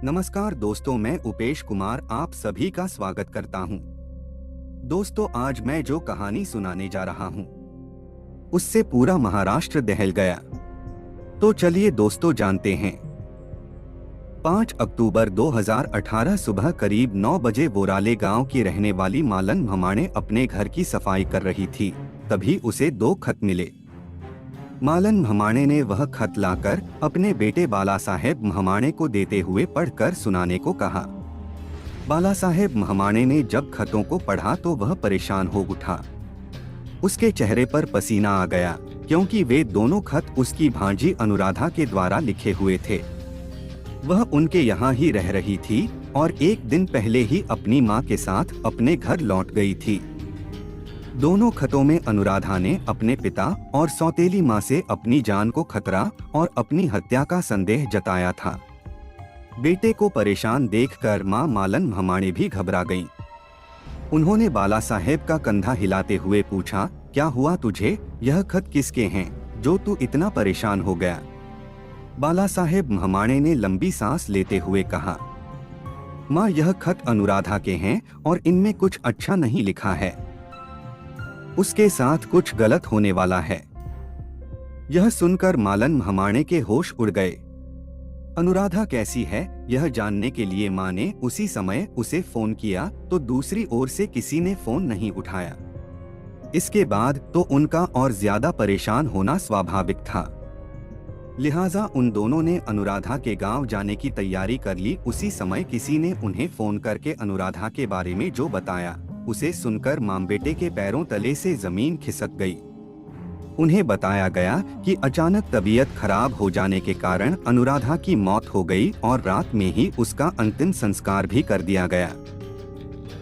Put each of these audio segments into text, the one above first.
नमस्कार दोस्तों, मैं उपेश कुमार आप सभी का स्वागत करता हूं। दोस्तों, आज मैं जो कहानी सुनाने जा रहा हूं, उससे पूरा महाराष्ट्र दहल गया। तो चलिए दोस्तों जानते हैं। 5 अक्टूबर 2018 सुबह करीब 9 बजे वोराले गांव की रहने वाली मालन भमाणे अपने घर की सफाई कर रही थी। तभी उसे 2 खत मिले। मालन भमाणे ने वह खत लाकर अपने बेटे बाला साहेब भमाणे को देते हुए पढ़कर सुनाने को कहा। बाला साहेब भमाणे ने जब खतों को पढ़ा तो वह परेशान हो उठा। उसके चेहरे पर पसीना आ गया, क्योंकि वे दोनों खत उसकी भांजी अनुराधा के द्वारा लिखे हुए थे। वह उनके यहाँ ही रह रही थी और एक दिन पहले ही अपनी माँ के साथ अपने घर लौट गई थी। दोनों खतों में अनुराधा ने अपने पिता और सौतेली माँ से अपनी जान को खतरा और अपनी हत्या का संदेह जताया था। बेटे को परेशान देखकर माँ मालन भमाणे भी घबरा गईं। उन्होंने बाला साहेब का कंधा हिलाते हुए पूछा, क्या हुआ तुझे? यह खत किसके हैं जो तू इतना परेशान हो गया? बाला साहेब भमाणे ने लंबी सांस लेते हुए कहा, माँ यह खत अनुराधा के हैं और इनमें कुछ अच्छा नहीं लिखा है। उसके साथ कुछ गलत होने वाला है। यह सुनकर मालन भमाणे के होश उड़ गए। अनुराधा कैसी है यह जानने के लिए माँ ने उसी समय उसे फोन किया तो दूसरी ओर से किसी ने फोन नहीं उठाया। इसके बाद तो उनका और ज्यादा परेशान होना स्वाभाविक था। लिहाजा उन दोनों ने अनुराधा के गांव जाने की तैयारी कर ली। उसी समय किसी ने उन्हें फोन करके अनुराधा के बारे में जो बताया, उसे सुनकर मां बेटे के पैरों तले से जमीन खिसक गई। उन्हें बताया गया कि अचानक तबीयत खराब हो जाने के कारण अनुराधा की मौत हो गई और रात में ही उसका अंतिम संस्कार भी कर दिया गया।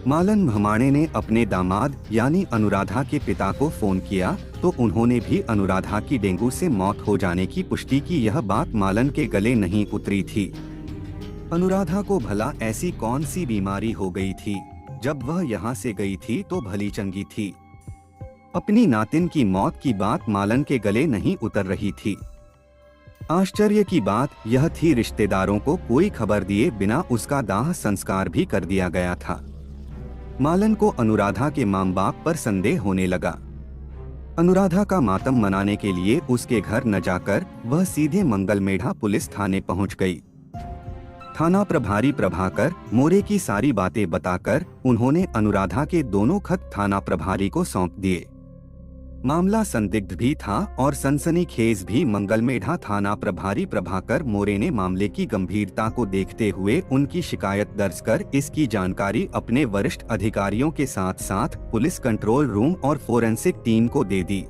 मालन भमाणे ने अपने दामाद यानी अनुराधा के पिता को फोन किया तो उन्होंने भी अनुराधा की डेंगू से मौत हो जाने की पुष्टि की। यह बात मालन के गले नहीं उतरी थी। अनुराधा को भला ऐसी कौन सी बीमारी हो गई थी? जब वह यहाँ से गई थी तो भली चंगी थी। अपनी नातिन की मौत की बात मालन के गले नहीं उतर रही थी। आश्चर्य की बात यह थी, रिश्तेदारों को कोई खबर दिए बिना उसका दाह संस्कार भी कर दिया गया था। मालन को अनुराधा के मां बाप पर संदेह होने लगा। अनुराधा का मातम मनाने के लिए उसके घर न जाकर वह सीधे मंगलमेढ़ा पुलिस थाने पहुंच गई। थाना प्रभारी प्रभाकर मोरे की सारी बातें बताकर उन्होंने अनुराधा के दोनों खत थाना प्रभारी को सौंप दिए। मामला संदिग्ध भी था और सनसनीखेज भी। मंगलमेढ़ा थाना प्रभारी प्रभाकर मोरे ने मामले की गंभीरता को देखते हुए उनकी शिकायत दर्ज कर इसकी जानकारी अपने वरिष्ठ अधिकारियों के साथ साथ पुलिस कंट्रोल रूम और फोरेंसिक टीम को दे दी।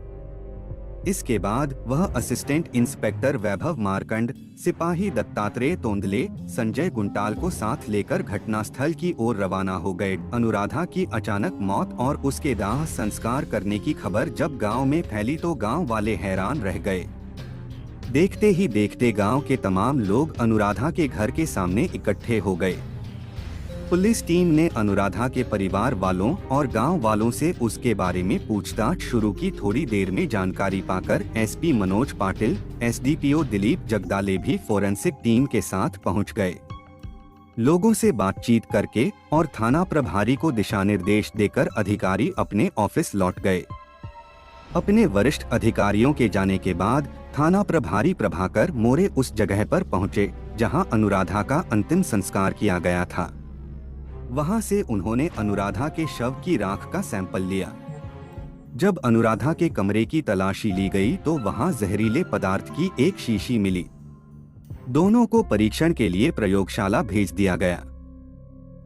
इसके बाद वह असिस्टेंट इंस्पेक्टर वैभव मार्कंड, सिपाही दत्तात्रेय तोंदले, संजय गुंटाल को साथ लेकर घटनास्थल की ओर रवाना हो गए। अनुराधा की अचानक मौत और उसके दाह संस्कार करने की खबर जब गांव में फैली तो गांव वाले हैरान रह गए। देखते ही देखते गांव के तमाम लोग अनुराधा के घर के सामने इकट्ठे हो गए। पुलिस टीम ने अनुराधा के परिवार वालों और गांव वालों से उसके बारे में पूछताछ शुरू की। थोड़ी देर में जानकारी पाकर एसपी मनोज पाटिल, एसडीपीओ दिलीप जगदाले भी फोरेंसिक टीम के साथ पहुंच गए। लोगों से बातचीत करके और थाना प्रभारी को दिशा निर्देश देकर अधिकारी अपने ऑफिस लौट गए। अपने वरिष्ठ अधिकारियों के जाने के बाद थाना प्रभारी प्रभाकर मोरे उस जगह पर पहुंचे जहां अनुराधा का अंतिम संस्कार किया गया था। वहां से उन्होंने अनुराधा के शव की राख का सैंपल लिया। जब अनुराधा के कमरे की तलाशी ली गई तो वहां जहरीले पदार्थ की एक शीशी मिली। दोनों को परीक्षण के लिए प्रयोगशाला भेज दिया गया।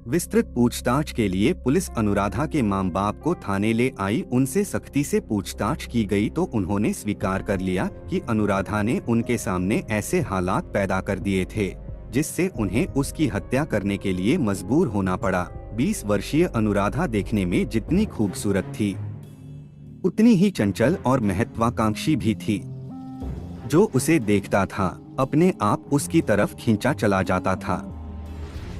विस्तृत पूछताछ के लिए पुलिस अनुराधा के मां बाप को थाने ले आई। उनसे सख्ती से पूछताछ की गई तो उन्होंने स्वीकार कर लिया कि अनुराधा ने उनके सामने ऐसे हालात पैदा कर दिए थे जिससे उन्हें उसकी हत्या करने के लिए मजबूर होना पड़ा। 20 वर्षीय अनुराधा देखने में जितनी खूबसूरत थी उतनी ही चंचल और महत्वाकांक्षी भी थी। जो उसे देखता था अपने आप उसकी तरफ खींचा चला जाता था।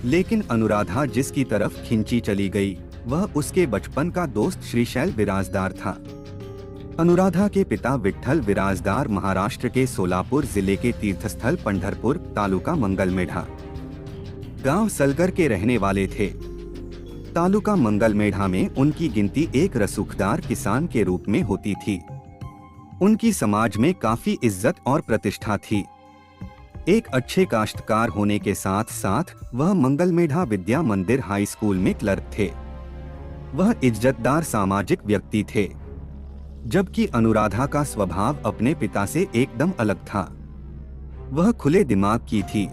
लेकिन अनुराधा जिसकी तरफ खींची चली गई वह उसके बचपन का दोस्त श्रीशैल बिराजदार था। अनुराधा के पिता विठ्ठल विराजदार महाराष्ट्र के सोलापुर जिले के तीर्थस्थल पंढरपुर तालुका मंगलमेढ़ा गांव सलगर के रहने वाले थे। तालुका मंगलमेढ़ा में उनकी गिनती एक रसूखदार किसान के रूप में होती थी। उनकी समाज में काफी इज्जत और प्रतिष्ठा थी। एक अच्छे काश्तकार होने के साथ साथ वह मंगलमेढ़ा विद्या मंदिर हाई स्कूल में क्लर्क थे। वह इज्जतदार सामाजिक व्यक्ति थे, जबकि अनुराधा का स्वभाव अपने पिता से एकदम अलग था। वह खुले दिमाग की थी।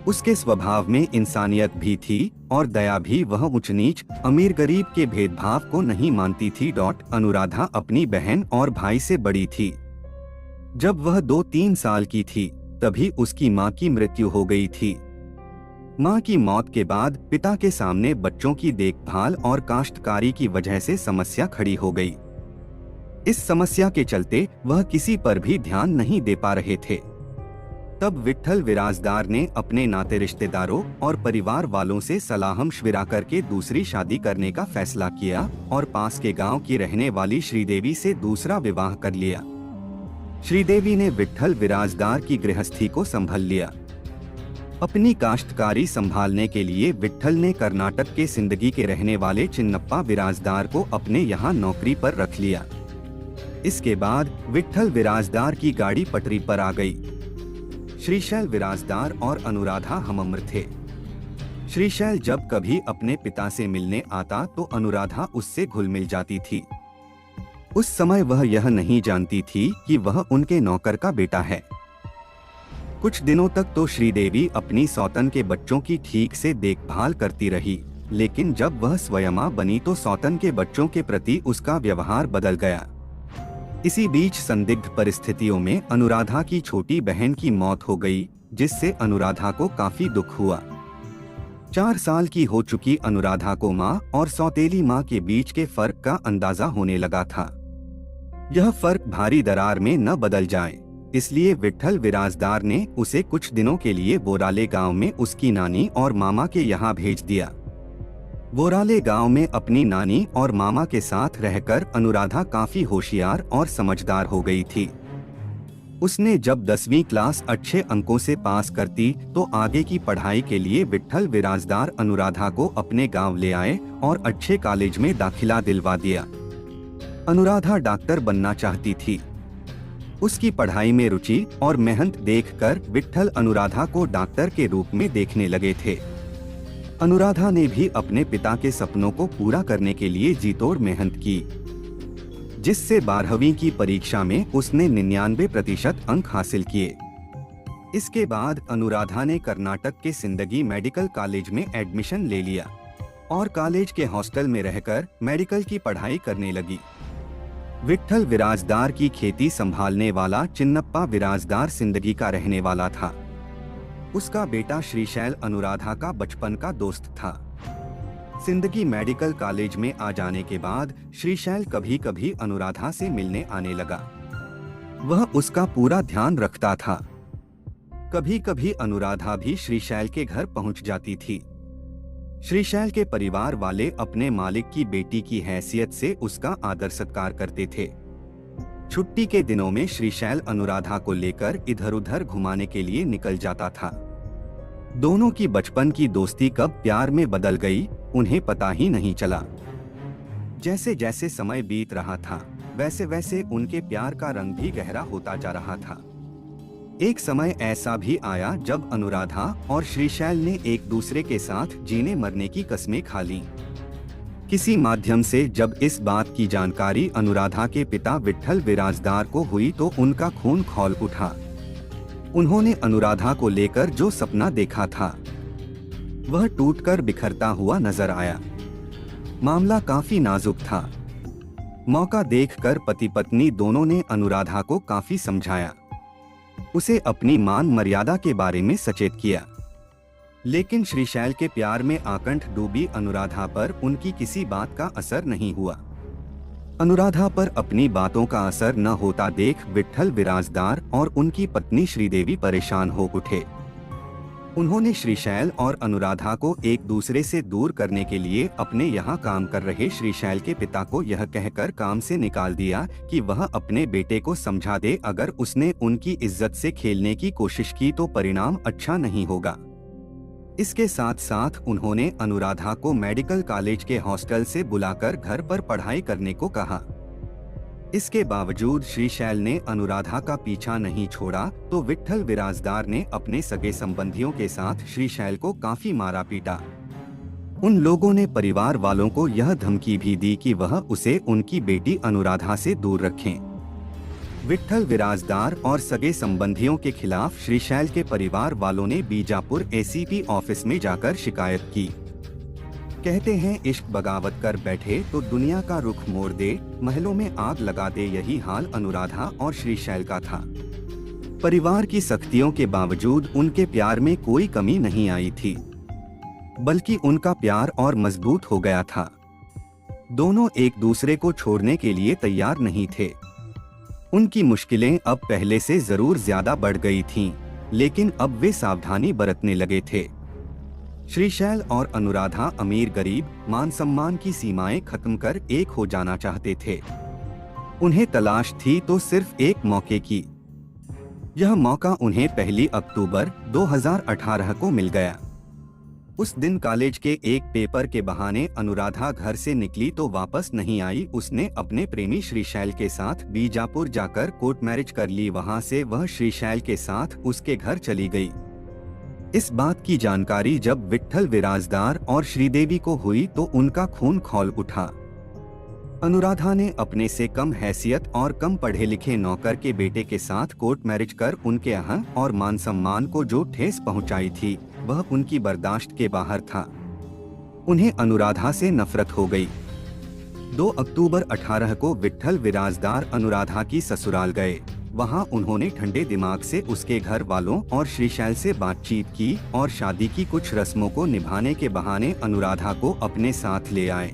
उसके स्वभाव में इंसानियत भी थी और दया भी। वह ऊंच नीच, अमीर गरीब के भेदभाव को नहीं मानती थी। अनुराधा अपनी बहन और भाई से बड़ी थी। जब वह 2-3 साल की थी तभी उसकी मां की मृत्यु हो गई थी। मां की मौत के बाद पिता के सामने बच्चों की देखभाल और काश्तकारी की वजह से समस्या खड़ी हो गई। इस समस्या के चलते वह किसी पर भी ध्यान नहीं दे पा रहे थे। तब विट्ठल विराजदार ने अपने नाते रिश्तेदारों और परिवार वालों से सलाह मशविरा करके दूसरी शादी करने का फैसला किया और पास के गांव की रहने वाली श्रीदेवी से दूसरा विवाह कर लिया। श्रीदेवी ने विट्ठल विराजदार की गृहस्थी को संभाल लिया। अपनी काश्तकारी संभालने के लिए विट्ठल ने कर्नाटक के सिंदगी के रहने वाले चिन्नप्पा विराजदार को अपने यहाँ नौकरी पर रख लिया। इसके बाद विट्ठल विराजदार की गाड़ी पटरी पर आ गई। श्रीशैल विराजदार और अनुराधा हमउम्र थे। श्रीशैल जब कभी अपने पिता से मिलने आता तो अनुराधा उससे घुल मिल जाती थी। उस समय वह यह नहीं जानती थी कि वह उनके नौकर का बेटा है। कुछ दिनों तक तो श्रीदेवी अपनी सौतन के बच्चों की ठीक से देखभाल करती रही, लेकिन जब वह स्वयं मां बनी तो सौतन के बच्चों के प्रति उसका व्यवहार बदल गया। इसी बीच संदिग्ध परिस्थितियों में अनुराधा की छोटी बहन की मौत हो गई, जिससे अनुराधा को काफी दुख हुआ। 4 साल की हो चुकी अनुराधा को मां और सौतेली मां के बीच के फर्क का अंदाजा होने लगा था। यह फर्क भारी दरार में न बदल जाए, इसलिए विट्ठल विराजदार ने उसे कुछ दिनों के लिए बोराले गांव में उसकी नानी और मामा के यहाँ भेज दिया। बोराले गांव में अपनी नानी और मामा के साथ रहकर अनुराधा काफी होशियार और समझदार हो गई थी। उसने जब 10वीं क्लास अच्छे अंकों से पास करती तो आगे की पढ़ाई के लिए विट्ठल विराजदार अनुराधा को अपने गांव ले आए और अच्छे कॉलेज में दाखिला दिलवा दिया। अनुराधा डॉक्टर बनना चाहती थी। उसकी पढ़ाई में रुचि और मेहनत देखकर विट्ठल अनुराधा को डॉक्टर के रूप में देखने लगे थे। अनुराधा ने भी अपने पिता के सपनों को पूरा करने के लिए जीतोड़ मेहनत की, जिससे 12वीं की परीक्षा में उसने 99% अंक हासिल किए। इसके बाद अनुराधा ने कर्नाटक के सिंदगी मेडिकल कॉलेज में एडमिशन ले लिया और कॉलेज के हॉस्टल में रहकर मेडिकल की पढ़ाई करने लगी। विट्ठल विराजदार की खेती संभालने वाला चिन्नप्पा विराजदार सिंदगी का रहने वाला था। उसका बेटा श्रीशैल अनुराधा का बचपन का दोस्त था। सिंदगी मेडिकल कॉलेज में आ जाने के बाद श्रीशैल कभी कभी अनुराधा से मिलने आने लगा। वह उसका पूरा ध्यान रखता था। कभी कभी अनुराधा भी श्रीशैल के घर पहुंच जाती थी। श्रीशैल के परिवार वाले अपने मालिक की बेटी की हैसियत से उसका आदर सत्कार करते थे। छुट्टी के दिनों में श्रीशैल अनुराधा को लेकर इधर उधर घुमाने के लिए निकल जाता था। दोनों की बचपन की दोस्ती कब प्यार में बदल गई, उन्हें पता ही नहीं चला। जैसे जैसे समय बीत रहा था, वैसे वैसे उनके प्यार का रंग भी गहरा होता जा रहा था। एक समय ऐसा भी आया जब अनुराधा और श्रीशैल ने एक दूसरे के साथ जीने मरने की कस्में खा लीं। किसी माध्यम से जब इस बात की जानकारी अनुराधा के पिता विट्ठल विराजदार को हुई तो उनका खून खौल उठा। उन्होंने अनुराधा को लेकर जो सपना देखा था वह टूटकर बिखरता हुआ नजर आया। मामला काफी नाजुक था। मौका देखकर पति पत्नी दोनों ने अनुराधा को काफी समझाया, उसे अपनी मान मर्यादा के बारे में सचेत किया। लेकिन श्रीशैल के प्यार में आकंठ डूबी अनुराधा पर उनकी किसी बात का असर नहीं हुआ। अनुराधा पर अपनी बातों का असर न होता देख विट्ठल विराजदार और उनकी पत्नी श्रीदेवी परेशान हो उठे। उन्होंने श्रीशैल और अनुराधा को एक दूसरे से दूर करने के लिए अपने यहाँ काम कर रहे श्रीशैल के पिता को यह कहकर काम से निकाल दिया कि वह अपने बेटे को समझा दे, अगर उसने उनकी इज्जत से खेलने की कोशिश की तो परिणाम अच्छा नहीं होगा। इसके साथ साथ उन्होंने अनुराधा को मेडिकल कॉलेज के हॉस्टल से बुलाकर घर पर पढ़ाई करने को कहा। इसके बावजूद श्रीशैल ने अनुराधा का पीछा नहीं छोड़ा तो विट्ठल विराजदार ने अपने सगे संबंधियों के साथ श्रीशैल को काफी मारा पीटा। उन लोगों ने परिवार वालों को यह धमकी भी दी कि वह उसे उनकी बेटी अनुराधा से दूर रखें। विट्ठल विराजदार और सगे संबंधियों के खिलाफ श्रीशैल के परिवार वालों ने बीजापुर एसीपी ऑफिस में जाकर शिकायत की। कहते हैं इश्क बगावत कर बैठे तो दुनिया का रुख मोड़ दे, महलों में आग लगा दे, यही हाल अनुराधा और श्रीशैल का था। परिवार की सख्तियों के बावजूद उनके प्यार में कोई कमी नहीं आई थी, बल्कि उनका प्यार और मजबूत हो गया था। दोनों एक दूसरे को छोड़ने के लिए तैयार नहीं थे। उनकी मुश्किलें अब पहले से जरूर ज्यादा बढ़ गई थीं, लेकिन अब वे सावधानी बरतने लगे थे। श्रीशैल और अनुराधा अमीर गरीब मान सम्मान की सीमाएं खत्म कर एक हो जाना चाहते थे। उन्हें तलाश थी तो सिर्फ एक मौके की। यह मौका उन्हें 1 अक्टूबर 2018 को मिल गया। उस दिन कॉलेज के एक पेपर के बहाने अनुराधा घर से निकली तो वापस नहीं आई। उसने अपने प्रेमी श्रीशैल के साथ बीजापुर जाकर कोर्ट मैरिज कर ली। वहां से वह श्रीशैल के साथ उसके घर चली गई। इस बात की जानकारी जब विट्ठल विराजदार और श्रीदेवी को हुई तो उनका खून खौल उठा। अनुराधा ने अपने से कम हैसियत और कम पढ़े लिखे नौकर के बेटे के साथ कोर्ट मैरिज कर उनके अहं और मान सम्मान को जो ठेस पहुंचाई थी वह उनकी बर्दाश्त के बाहर था। उन्हें अनुराधा से नफरत हो गई। 2 अक्टूबर 18 को विट्ठल विराजदार अनुराधा की ससुराल गए। वहां उन्होंने ठंडे दिमाग से उसके घर वालों और श्रीशैल से बातचीत की और शादी की कुछ रस्मों को निभाने के बहाने अनुराधा को अपने साथ ले आए।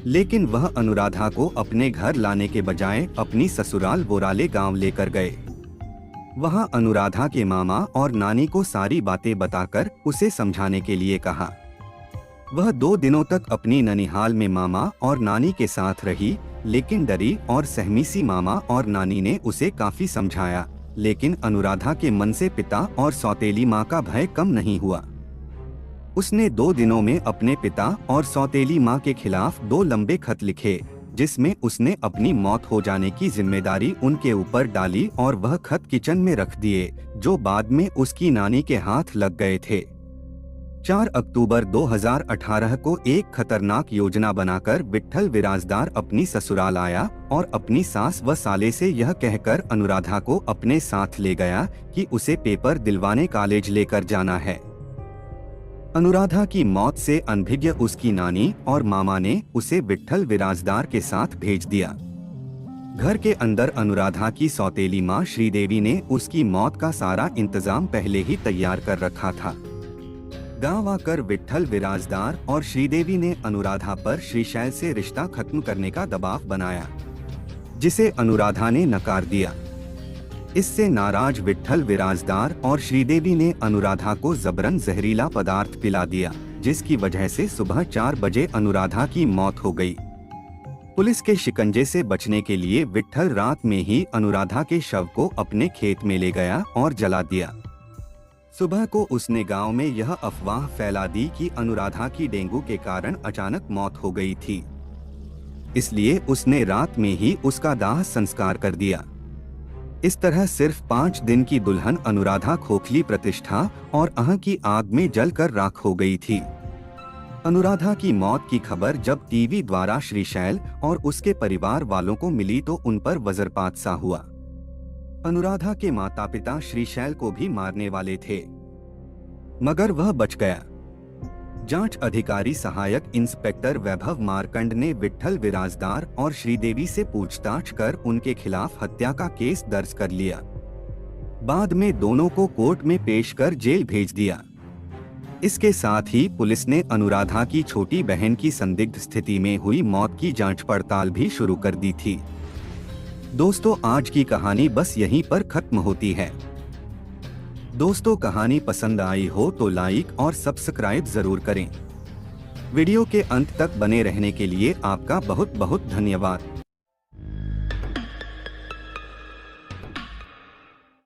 लेकिन वह अनुराधा को अपने घर लाने के बजाय अपनी ससुराल बोराले गांव लेकर गए। वहां अनुराधा के मामा और नानी को सारी बातें बताकर उसे समझाने के लिए कहा। वह 2 दिनों तक अपनी ननिहाल में मामा और नानी के साथ रही, लेकिन डरी और सहमी सी मामा और नानी ने उसे काफी समझाया, लेकिन अनुराधा के मन से पिता और सौतेली माँ का भय कम नहीं हुआ। उसने 2 दिनों में अपने पिता और सौतेली माँ के खिलाफ 2 लंबे खत लिखे, जिसमें उसने अपनी मौत हो जाने की जिम्मेदारी उनके ऊपर डाली और वह खत किचन में रख दिए, जो बाद में उसकी नानी के हाथ लग गए थे। 4 अक्टूबर 2018 को एक खतरनाक योजना बनाकर विट्ठल विराजदार अपनी ससुराल आया और अपनी सास व साले से यह कहकर अनुराधा को अपने साथ ले गया कि उसे पेपर दिलवाने कॉलेज लेकर जाना है। अनुराधा की मौत से अनभिज्ञ उसकी नानी और मामा ने उसे विट्ठल विराजदार के साथ भेज दिया। घर के अंदर अनुराधा की सौतेली माँ श्रीदेवी ने उसकी मौत का सारा इंतजाम पहले ही तैयार कर रखा था। गांव आकर विट्ठल विराजदार और श्रीदेवी ने अनुराधा पर श्रीशैल से रिश्ता खत्म करने का दबाव बनाया, जिसे अनुराधा ने नकार दिया। इससे नाराज विट्ठल विराजदार और श्रीदेवी ने अनुराधा को जबरन जहरीला पदार्थ पिला दिया, जिसकी वजह से सुबह 4 बजे अनुराधा की मौत हो गई। पुलिस के शिकंजे से बचने के लिए विट्ठल रात में ही अनुराधा के शव को अपने खेत में ले गया और जला दिया। सुबह को उसने गांव में यह अफवाह फैला दी कि अनुराधा की डेंगू के कारण अचानक मौत हो गई थी, इसलिए उसने रात में ही उसका दाह संस्कार कर दिया। इस तरह सिर्फ 5 दिन की दुल्हन अनुराधा खोखली प्रतिष्ठा और अहं की आग में जलकर राख हो गई थी। अनुराधा की मौत की खबर जब टीवी द्वारा श्रीशैल और उसके परिवार वालों को मिली तो उन पर वज्रपात सा हुआ। अनुराधा के माता पिता श्रीशैल को भी मारने वाले थे, मगर वह बच गया। जांच अधिकारी सहायक इंस्पेक्टर वैभव मार्कंड ने विट्ठल विराजदार और श्रीदेवी से पूछताछ कर उनके खिलाफ हत्या का केस दर्ज कर लिया। बाद में दोनों को कोर्ट में पेश कर जेल भेज दिया। इसके साथ ही पुलिस ने अनुराधा की छोटी बहन की संदिग्ध स्थिति में हुई मौत की जांच पड़ताल भी शुरू कर दी थी। दोस्तों, आज की कहानी बस यहीं पर खत्म होती है। दोस्तों, कहानी पसंद आई हो तो लाइक और सब्सक्राइब जरूर करें। वीडियो के अंत तक बने रहने के लिए आपका बहुत बहुत धन्यवाद।